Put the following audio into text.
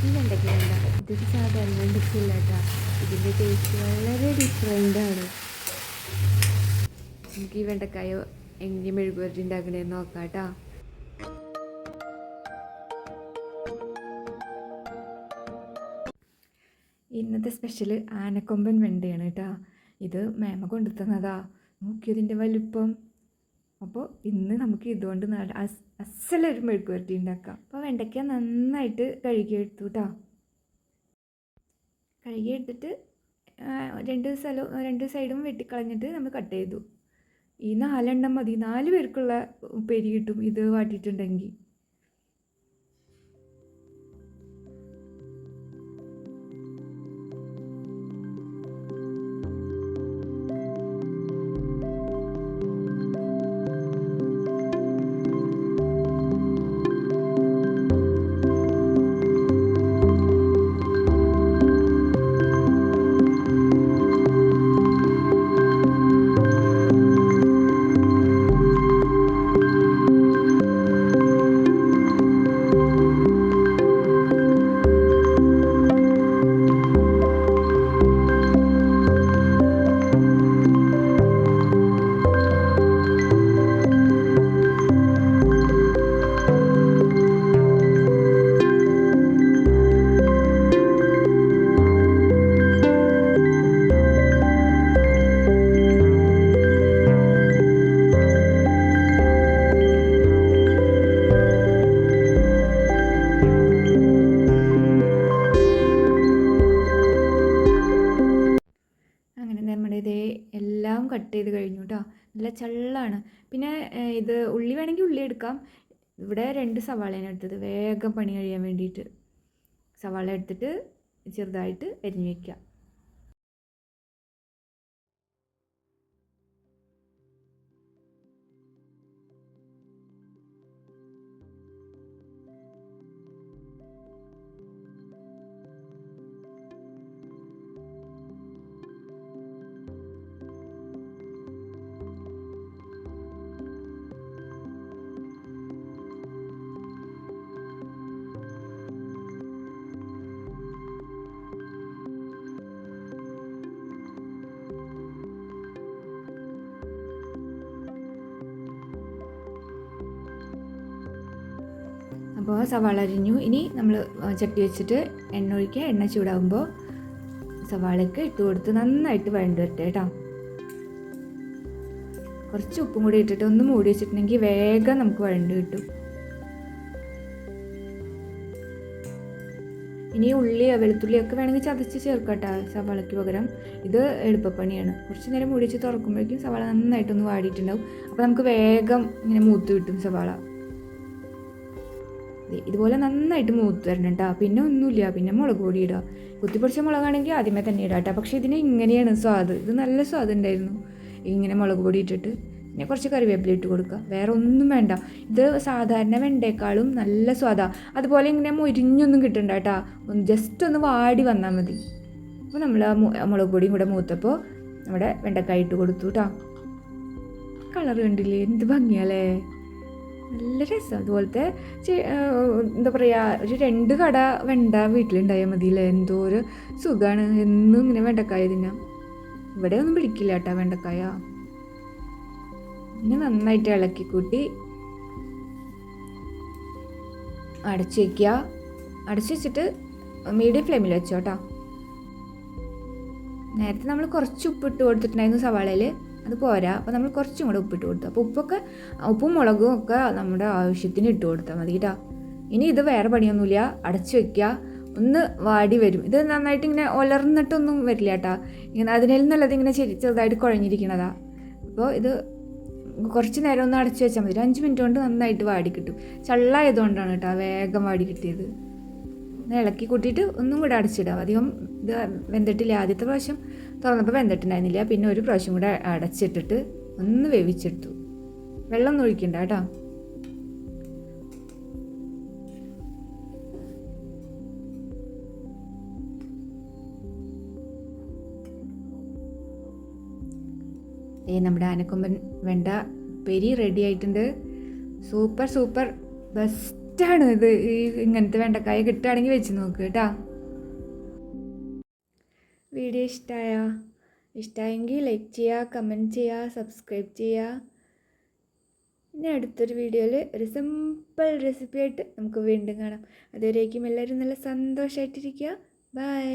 ഈ വെണ്ടയ്ക്ക വേണ്ട, ഇതൊരു സാധാരണ വെണ്ടയ്ക്കല്ല കേട്ടോ. ഇതിൻ്റെ ടേസ്റ്റ് വളരെ ഡിഫറെൻ്റാണ്. നമുക്ക് ഈ വെണ്ടക്കായോ എങ്ങനെ മെഴുകുവരട്ടി ഉണ്ടാക്കണേന്ന് നോക്കാം കേട്ടോ. ഇന്നത്തെ സ്പെഷ്യൽ ആനക്കൊമ്പൻ വെണ്ടയാണ് കേട്ടോ. ഇത് മേമ കൊണ്ടു തന്നതാ. നോക്കിയതിൻ്റെ വലുപ്പം. അപ്പോൾ ഇന്ന് നമുക്ക് ഇതുകൊണ്ട് അസലൊരു മെഴുകുവരട്ടി ഉണ്ടാക്കാം. അപ്പോൾ വെണ്ടയ്ക്ക നന്നായിട്ട് കഴുകിയെടുത്തു കേട്ടോ. കഴുകിയെടുത്തിട്ട് രണ്ട് സൈഡും വെട്ടിക്കളഞ്ഞിട്ട് നമ്മൾ കട്ട് ചെയ്തു. ഈ 4 എണ്ണം മതി, 4 പേർക്കുള്ള ഉപ്പേരി കിട്ടും ഇത് വാട്ടിയിട്ടുണ്ടെങ്കിൽ. നമ്മുടെ ഇതേ എല്ലാം കട്ട് ചെയ്ത് കഴിഞ്ഞു കേട്ടോ. നല്ല ചള്ളാണ്. പിന്നെ ഇത് ഉള്ളി വേണമെങ്കിൽ ഉള്ളി എടുക്കാം. ഇവിടെ 2 സവാളയാണ് എടുത്തത്, വേഗം പണി കഴിയാൻ വേണ്ടിയിട്ട്. സവാള എടുത്തിട്ട് ചെറുതായിട്ട് അരിഞ്ഞു വയ്ക്കാം. അപ്പോൾ സവാള അരിഞ്ഞു. ഇനി നമ്മൾ ചട്ടി വെച്ചിട്ട് എണ്ണ ഒഴിക്കുക. എണ്ണ ചൂടാകുമ്പോൾ സവാളയ്ക്ക് ഇട്ട് കൊടുത്ത് നന്നായിട്ട് വഴണ്ട് വരട്ടെ കേട്ടോ. കുറച്ച് ഉപ്പും കൂടി ഇട്ടിട്ട് ഒന്ന് മൂടി വെച്ചിട്ടുണ്ടെങ്കിൽ വേഗം നമുക്ക് വഴണ്ട് കിട്ടും. ഇനി ഉള്ളിയോ വെളുത്തുള്ളിയൊക്കെ വേണമെങ്കിൽ ചതച്ച് ചേർക്കട്ടോ സവാളയ്ക്ക് പകരം. ഇത് എളുപ്പപ്പണിയാണ്. കുറച്ച് നേരം മൂടി വെച്ച് തുറക്കുമ്പോഴേക്കും സവാള നന്നായിട്ടൊന്ന് വാടിയിട്ടുണ്ടാവും. അപ്പോൾ നമുക്ക് വേഗം ഇങ്ങനെ മൂത്ത് കിട്ടും സവാള. ഇതുപോലെ നന്നായിട്ട് മൂത്ത് വരണം കേട്ടോ. പിന്നെ ഒന്നുമില്ല, പിന്നെ മുളക് പൊടി ഇടുക. കുത്തിപ്പൊടിച്ച മുളകാണെങ്കിൽ ആദ്യമേ തന്നെ ഇടാം കേട്ടോ. പക്ഷേ ഇതിന് ഇങ്ങനെയാണ് സ്വാദ്. ഇത് നല്ല സ്വാദ് ഉണ്ടായിരുന്നു ഇങ്ങനെ മുളക് പൊടി ഇട്ടിട്ട്. പിന്നെ കുറച്ച് കറിവേപ്പില ഇട്ട് കൊടുക്കുക. വേറെ ഒന്നും വേണ്ട. ഇത് സാധാരണ വെണ്ടേക്കാളും നല്ല സ്വാദാണ്. അതുപോലെ ഇങ്ങനെ മുരിഞ്ഞൊന്നും കിട്ടണ്ട കേട്ടോ. ജസ്റ്റ് ഒന്ന് വാടി വന്നാൽ മതി. അപ്പോൾ നമ്മൾ മുളക് പൊടിയും കൂടെ മൂത്തപ്പോൾ നമ്മുടെ വെണ്ടക്കായ ഇട്ട് കൊടുത്തു കേട്ടോ. കളർ കണ്ടില്ലേ, എന്ത് ഭംഗിയാലേ, നല്ല രസം. അതുപോലത്തെ എന്താ പറയുക, ഒരു 2 കട വെണ്ട വീട്ടിലുണ്ടായാൽ മതിയില്ലേ. എന്തോ ഒരു സുഖമാണ് എന്നും ഇങ്ങനെ വെണ്ടക്കായ തിന്നാം. ഇവിടെ ഒന്നും പിടിക്കില്ല കേട്ടോ വെണ്ടക്കായ. പിന്നെ നന്നായിട്ട് ഇളക്കി കൂട്ടി അടച്ച് വയ്ക്കുക. അടച്ച് വെച്ചിട്ട് മീഡിയം ഫ്ലെയിമിൽ വെച്ചോ കേട്ടോ. നേരത്തെ നമ്മൾ കുറച്ച് ഉപ്പിട്ട് കൊടുത്തിട്ടുണ്ടായിരുന്നു സവാളയിൽ, അത് പോരാ. അപ്പോൾ നമ്മൾ കുറച്ചും കൂടെ ഉപ്പിട്ട് കൊടുത്തു. അപ്പോൾ ഉപ്പും മുളകും ഒക്കെ നമ്മുടെ ആവശ്യത്തിന് ഇട്ട് കൊടുത്താൽ മതി കേട്ടോ. ഇനി ഇത് വേറെ പണിയൊന്നുമില്ല, അടച്ചു വയ്ക്കുക. ഒന്ന് വാടി വരും. ഇത് നന്നായിട്ട് ഇങ്ങനെ ഒലർന്നിട്ടൊന്നും വരില്ല കേട്ടോ. ഇങ്ങനെ അതിനിൽ നല്ലത് ഇങ്ങനെ ചെറുതായിട്ട് കുഴഞ്ഞിരിക്കണതാ. അപ്പോൾ ഇത് കുറച്ച് നേരം ഒന്ന് അടച്ചു വെച്ചാൽ മതി. 5 മിനിറ്റ് കൊണ്ട് നന്നായിട്ട് വാടി കിട്ടും. ചള്ളായതുകൊണ്ടാണ് കേട്ടോ വേഗം വാടി കിട്ടിയത്. ഇളക്കി കൂട്ടിയിട്ട് ഒന്നും കൂടെ അടച്ചിടാം. അധികം ഇത് വെന്തിട്ടില്ല. ആദ്യത്തെ പ്രാവശ്യം തുറന്നപ്പോൾ വെന്തിട്ടുണ്ടായിരുന്നില്ല. പിന്നെ ഒരു പ്രാവശ്യം കൂടെ അടച്ചിട്ടിട്ട് ഒന്ന് വേവിച്ചെടുത്തു. വെള്ളം ഒന്നും ഒഴിക്കണ്ട കേട്ടോ. നമ്മുടെ ആനക്കൊമ്പൻ വെണ്ട പെരി റെഡി ആയിട്ടുണ്ട്. സൂപ്പർ ബെസ്റ്റ് ടേസ്റ്റാണ് ഇത്. ഈ ഇങ്ങനത്തെ വെണ്ടക്കായ കിട്ടുകയാണെങ്കിൽ വെച്ച് നോക്ക് കേട്ടോ. വീഡിയോ ഇഷ്ടമായെങ്കിൽ ലൈക്ക് ചെയ്യുക, കമൻറ്റ് ചെയ്യുക, സബ്സ്ക്രൈബ് ചെയ്യുക. ഇനി അടുത്തൊരു വീഡിയോയിൽ ഒരു സിമ്പിൾ റെസിപ്പി ആയിട്ട് നമുക്ക് വീണ്ടും കാണാം. അതുവരേക്കും എല്ലാവരും നല്ല സന്തോഷമായിട്ടിരിക്കുക. ബൈ.